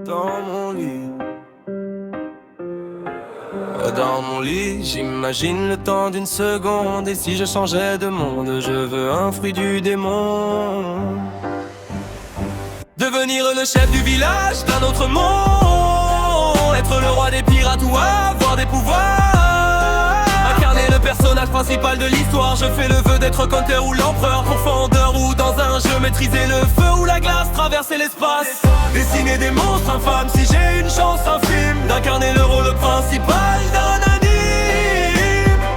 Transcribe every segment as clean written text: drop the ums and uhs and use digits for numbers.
dans mon lit. Dans mon lit, j'imagine le temps d'une seconde. Et si je changeais de monde, je veux un fruit du démon. Devenir le chef du village d'un autre monde. Être le roi des pirates ou avoir des pouvoirs. Incarner le personnage principal de l'histoire. Je fais le vœu d'être Counter ou l'empereur, pourfendeur ou dans un jeu. Maîtriser le feu ou la glace, traverser l'espace. Dessiner des monstres infâmes si j'ai une chance infime d'incarner le rôle principal d'un anime.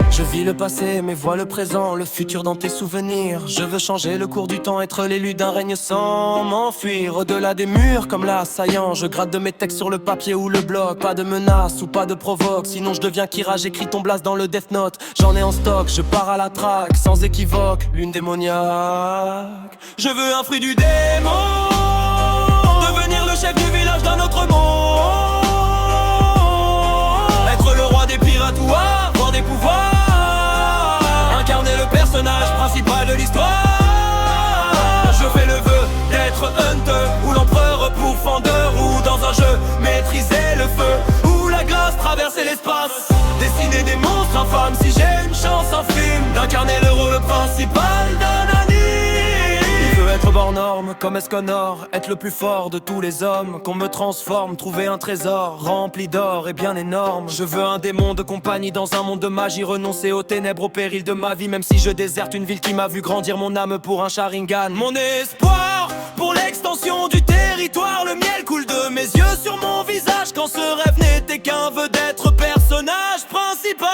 Je vis le passé mais vois le présent, le futur dans tes souvenirs. Je veux changer le cours du temps, être l'élu d'un règne sans m'enfuir. Au-delà des murs comme l'assaillant, je gratte de mes textes sur le papier ou le bloc. Pas de menace ou pas de provoque, sinon je deviens Kira, j'écris ton blast dans le Death Note. J'en ai en stock, je pars à la traque, sans équivoque, lune démoniaque. Je veux un fruit du démon, devenir le chef du village d'un autre monde. Être le roi des pirates ou avoir des pouvoirs. Incarner le personnage principal de l'histoire. Je fais le vœu d'être Hunter ou l'empereur pourfendeur. Ou dans un jeu, maîtriser le feu ou la glace, traverser l'espace. Dessiner des monstres infâmes si j'ai une chance infime d'incarner le rôle principal d'un anime. Il veut être hors norme comme Esconor, être le plus fort de tous les hommes. Qu'on me transforme, trouver un trésor rempli d'or et bien énorme. Je veux un démon de compagnie dans un monde de magie. Renoncer aux ténèbres, au péril de ma vie. Même si je déserte une ville qui m'a vu grandir mon âme pour un Sharingan. Mon espoir pour l'extension du territoire. Le miel coule de mes yeux sur mon visage quand ce rêve n'était qu'un vœu d'être personnage principal.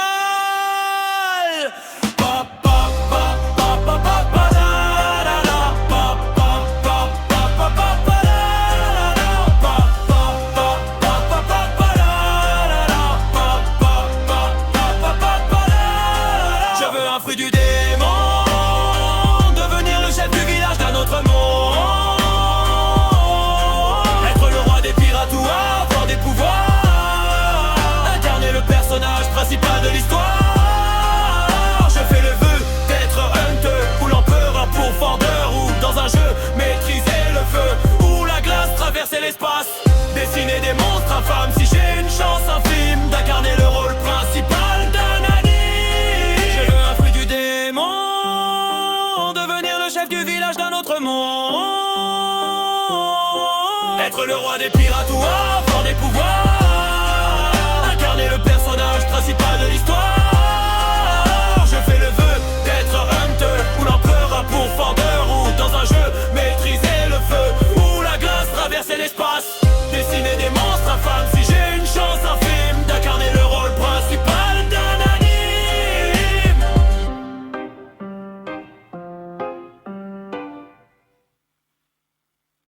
Fruit du démon, devenir le chef du village d'un autre monde. Être le roi des pirates ou avoir des pouvoirs. Incarner le personnage principal de l'histoire. Je fais le vœu d'être Hunter ou l'empereur pourfendeur. Ou dans un jeu, maîtriser le feu ou la glace, traverser l'espace. Dessiner des monstres infâmes si j'ai une chance infime d'incarner le rôle principal d'un anime. Chef du village d'un autre monde. Être le roi des pirates ou